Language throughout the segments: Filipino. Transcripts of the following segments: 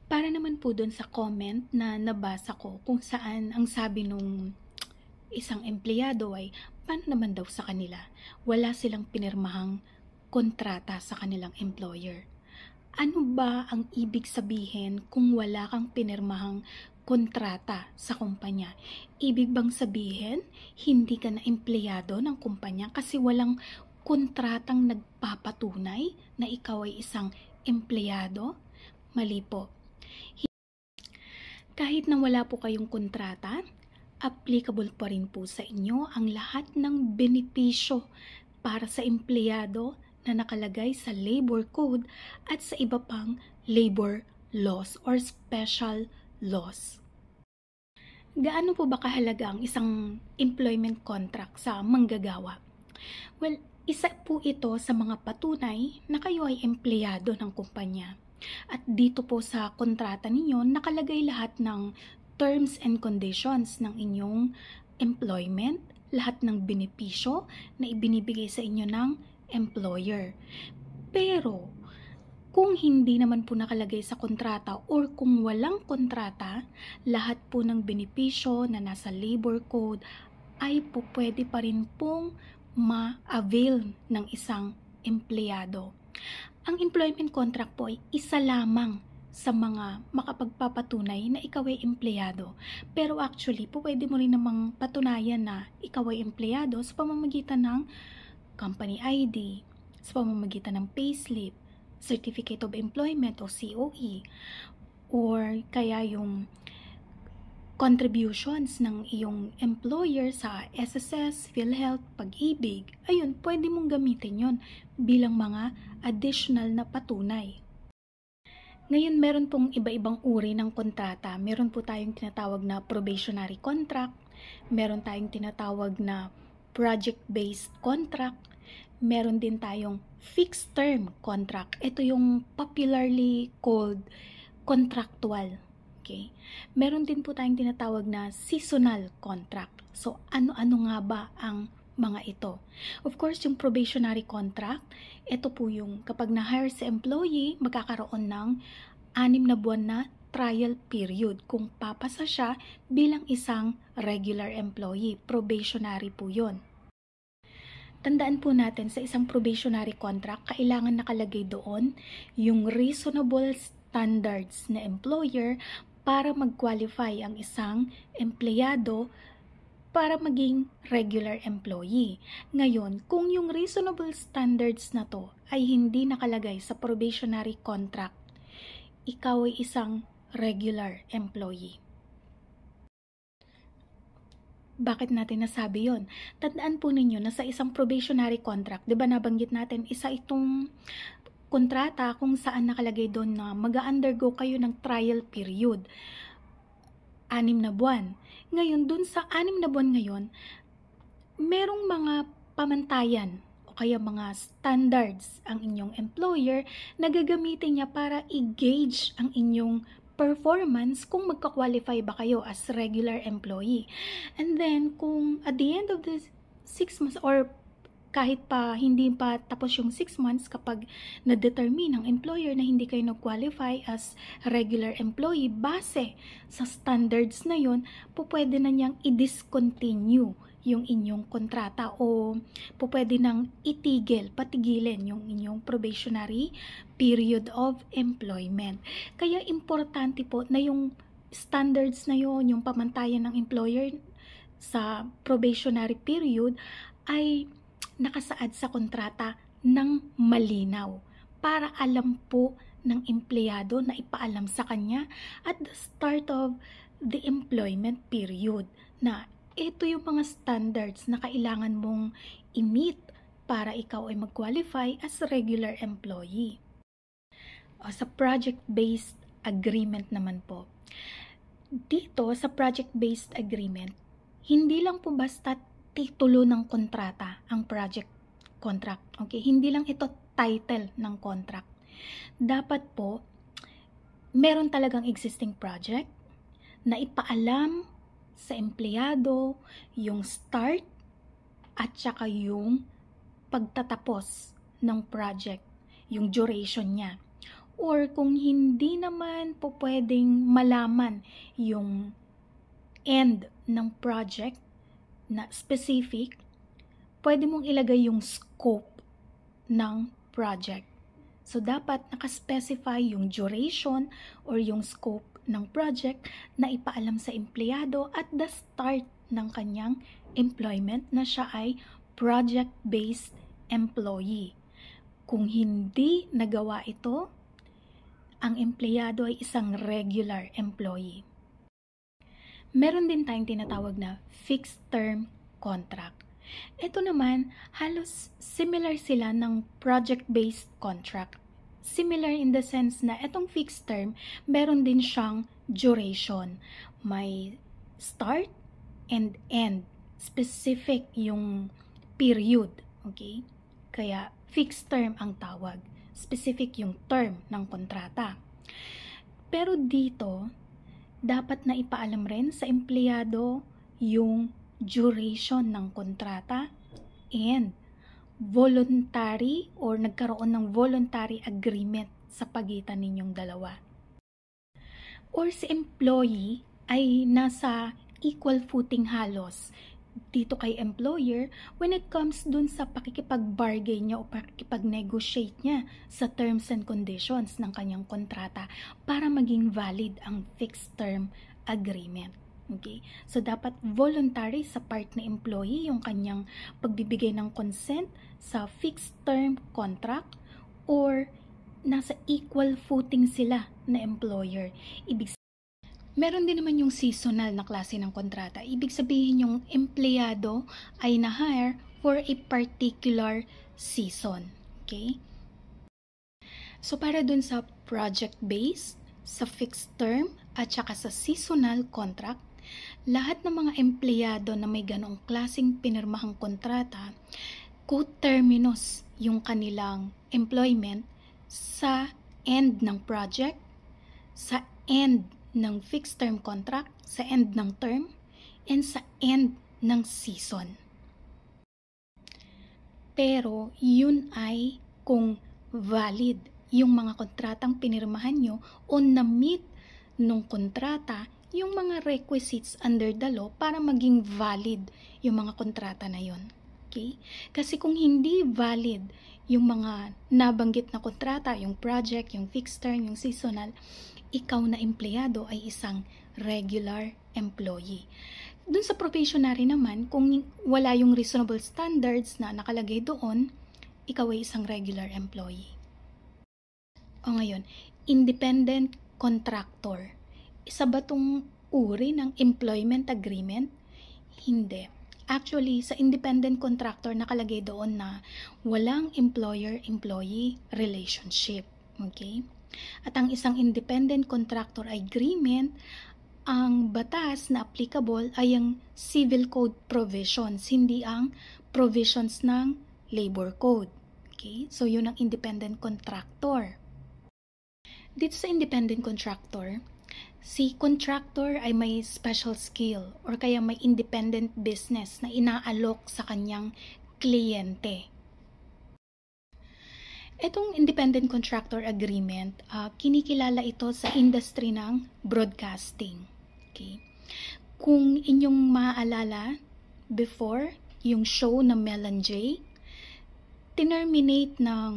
Para naman po dun sa comment na nabasa ko kung saan ang sabi nung isang empleyado ay paano naman daw sa kanila, wala silang pinirmahang kontrata sa kanilang employer. Ano ba ang ibig sabihin kung wala kang pinirmahang kontrata sa kumpanya? Ibig bang sabihin hindi ka na empleyado ng kumpanya kasi walang kontratang nagpapatunay na ikaw ay isang empleyado? Mali po. Kahit na wala po kayong kontrata, applicable pa rin po sa inyo ang lahat ng benepisyo para sa empleyado na nakalagay sa labor code at sa iba pang labor laws or special laws. Gaano po ba kahalaga ang isang employment contract sa manggagawa? Well, isa po ito sa mga patunay na kayo ay empleyado ng kumpanya. At dito po sa kontrata ninyo, nakalagay lahat ng terms and conditions ng inyong employment, lahat ng benepisyo na ibinibigay sa inyo ng employer. Pero, kung hindi naman po nakalagay sa kontrata or kung walang kontrata, lahat po ng benepisyo na nasa labor code ay po pwede pa rin pong ma-avail ng isang empleyado. Ang employment contract po ay isa lamang sa mga makapagpapatunay na ikaw ay empleyado. Pero actually, po pwede mo rin namang patunayan na ikaw ay empleyado sa pamamagitan ng company ID, sa pamamagitan ng payslip, Certificate of Employment o COE, or kaya yung contributions ng iyong employer sa SSS, PhilHealth, Pag-ibig. Ayun, pwede mong gamitin yon bilang mga additional na patunay. Ngayon, meron pong iba-ibang uri ng kontrata. Meron po tayong tinatawag na probationary contract, meron tayong tinatawag na project-based contract, meron din tayong fixed term contract. Ito yung popularly called contractual. Okay? Meron din po tayong tinatawag na seasonal contract. So, ano-ano nga ba ang mga ito? Of course, yung probationary contract, ito po yung kapag na-hire sa employee, magkakaroon ng 6 na buwan na trial period kung papasa siya bilang isang regular employee. Probationary po yun. Tandaan po natin sa isang probationary contract, kailangan nakalagay doon yung reasonable standards na employer para mag-qualify ang isang empleyado para maging regular employee. Ngayon, kung yung reasonable standards na to ay hindi nakalagay sa probationary contract, ikaw ay isang regular employee. Bakit natin nasabi yon? Tandaan po ninyo na sa isang probationary contract, di ba nabanggit natin, isa itong kontrata kung saan nakalagay doon na mag-undergo kayo ng trial period. 6 na buwan. Ngayon, doon sa 6 na buwan ngayon, merong mga pamantayan o kaya mga standards ang inyong employer na gagamitin niya para i-gauge ang inyong performance kung magka-qualify ba kayo as regular employee. And then, kung at the end of the 6 months or kahit pa hindi pa tapos yung 6 months, kapag na-determine ng employer na hindi kayo nag-qualify as regular employee base sa standards na yun, pwede na niyang i-discontinue yung inyong kontrata o pwede nang patigilin yung inyong probationary period of employment. Kaya importante po na yung standards na yun, yung pamantayan ng employer sa probationary period ay nakasaad sa kontrata ng malinaw para alam po ng empleyado na ipaalam sa kanya at the start of the employment period na ito yung mga standards na kailangan mong i-meet para ikaw ay mag-qualify as regular employee. Sa project-based agreement naman po. Dito sa project-based agreement, hindi lang po basta titulo ng kontrata ang project contract. Okay, hindi lang ito title ng contract. Dapat po meron talagang existing project na ipaalam sa empleyado yung start at saka yung pagtatapos ng project, yung duration niya. Or kung hindi naman po pwedeng malaman yung end ng project na specific, pwede mong ilagay yung scope ng project. So, dapat nakaspecify yung duration or yung scope ng project na ipaalam sa empleyado at the start ng kanyang employment na siya ay project-based employee. Kung hindi nagawa ito, ang empleyado ay isang regular employee. Meron din tayong tinatawag na fixed term contract. Ito naman, halos similar sila ng project-based contract. Similar in the sense na itong fixed term, meron din siyang duration. May start and end. Specific yung period. Okay? Kaya fixed term ang tawag. Specific yung term ng kontrata. Pero dito, dapat na ipaalam rin sa empleyado yung duration ng kontrata and voluntary or nagkaroon ng voluntary agreement sa pagitan ninyong dalawa. Or si employee ay nasa equal footing halos dito kay employer when it comes dun sa pakikipag-bargain niya o pakikipag-negotiate niya sa terms and conditions ng kanyang kontrata para maging valid ang fixed term agreement. Okay? So, dapat voluntary sa part na employee yung kanyang pagbibigay ng consent sa fixed term contract or nasa equal footing sila na employer. Meron din naman yung seasonal na klase ng kontrata. Ibig sabihin yung empleyado ay na-hire for a particular season. Okay? So, para dun sa project-based, sa fixed term, at saka sa seasonal contract, lahat ng mga empleyado na may ganong klaseng pinirmahang kontrata, coterminous yung kanilang employment sa end ng project, sa end ng fixed term contract, sa end ng term, and sa end ng season. Pero yun ay kung valid yung mga kontratang pinirmahan nyo o na-meet nung kontrata yung mga requisites under the law para maging valid yung mga kontrata na yun. Okay? Kasi kung hindi valid yung mga nabanggit na kontrata, yung project, yung fixed term, yung seasonal, ikaw na empleyado ay isang regular employee. Dun sa probationary naman, kung wala yung reasonable standards na nakalagay doon, ikaw ay isang regular employee. O ngayon, independent contractor. Isa ba itong uri ng employment agreement? Hindi. Actually, sa independent contractor nakalagay doon na walang employer-employee relationship. Okay? At ang isang independent contractor agreement, ang batas na applicable ay ang civil code provisions, hindi ang provisions ng labor code. Okay? So, yun ang independent contractor. Dito sa independent contractor, si contractor ay may special skill or kaya may independent business na inaalok sa kanyang kliyente. Itong independent contractor agreement, kinikilala ito sa industry ng broadcasting. Okay? Kung inyong maaalala, before, yung show na Mel and Jay, tinerminate ng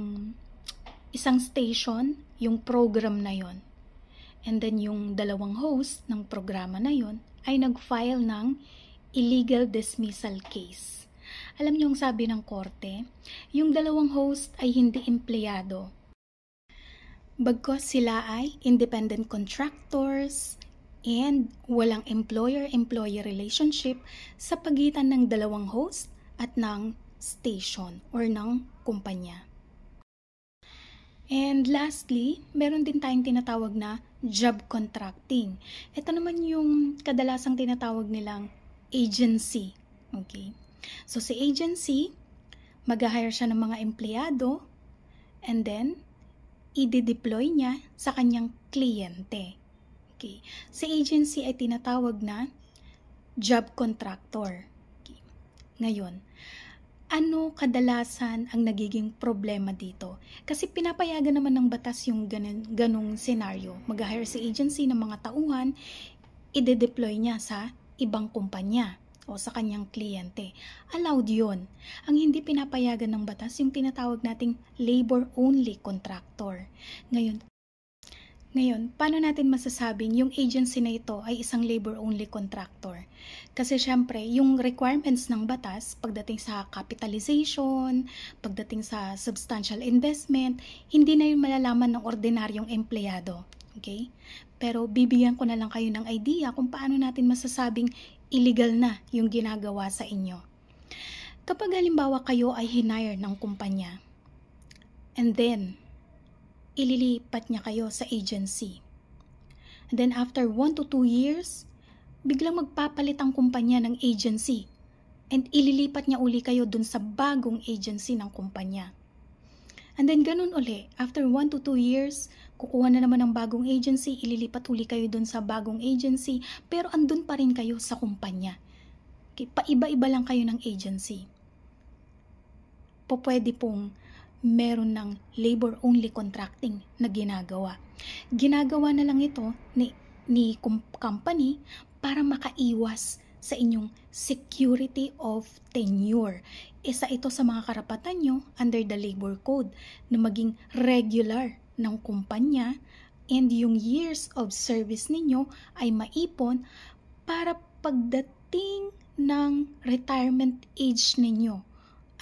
isang station yung program na yon. And then yung dalawang host ng programa na yon ay nag-file ng illegal dismissal case. Alam niyo ang sabi ng korte, yung dalawang host ay hindi empleyado. Bagkus sila ay independent contractors and walang employer-employee relationship sa pagitan ng dalawang host at ng station or ng kumpanya. And lastly, meron din tayong tinatawag na job contracting. Ito naman yung kadalasang tinatawag nilang agency. Okay? So, si agency, mag-hire siya ng mga empleyado and then, i-deploy niya sa kanyang kliyente. Okay? Si agency ay tinatawag na job contractor. Okay? Ngayon, Ano kadalasan ang nagiging problema dito? Kasi pinapayagan naman ng batas yung ganong senaryo. Mag-hire si agency ng mga tauhan, ide-deploy niya sa ibang kumpanya o sa kanyang kliyente. Allowed yun. Ang hindi pinapayagan ng batas yung tinatawag nating labor-only contractor. Ngayon, paano natin masasabing yung agency na ito ay isang labor-only contractor? Kasi syempre, yung requirements ng batas, pagdating sa capitalization, pagdating sa substantial investment, hindi na yun malalaman ng ordinaryong empleyado. Okay? Pero bibigyan ko na lang kayo ng idea kung paano natin masasabing illegal na yung ginagawa sa inyo. Kapag halimbawa kayo ay hinire ng kumpanya, and then, ililipat niya kayo sa agency. And then after 1 to 2 years, biglang magpapalit ang kumpanya ng agency and ililipat niya uli kayo dun sa bagong agency ng kumpanya. And then ganun uli, after 1 to 2 years, kukuha na naman ng bagong agency, ililipat uli kayo dun sa bagong agency, pero andun pa rin kayo sa kumpanya. Okay, paiba-iba lang kayo ng agency. Pwede pong meron ng labor-only contracting na ginagawa. Ginagawa na lang ito ni company para makaiwas sa inyong security of tenure. Isa ito sa mga karapatan nyo under the labor code na maging regular ng kumpanya and yung years of service ninyo ay maipon para pagdating ng retirement age ninyo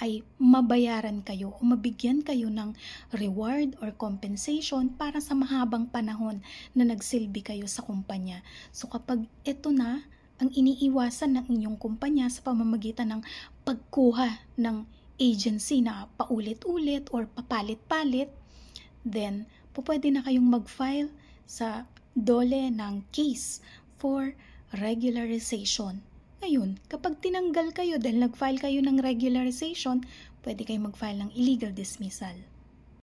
ay mabayaran kayo o mabigyan kayo ng reward or compensation para sa mahabang panahon na nagsilbi kayo sa kumpanya. So kapag ito na ang iniiwasan ng inyong kumpanya sa pamamagitan ng pagkuha ng agency na paulit-ulit or papalit-palit, then pwede na kayong mag-file sa DOLE ng case for regularization. Ngayon, kapag tinanggal kayo dahil nag-file kayo ng regularization, pwede kayo mag-file ng illegal dismissal.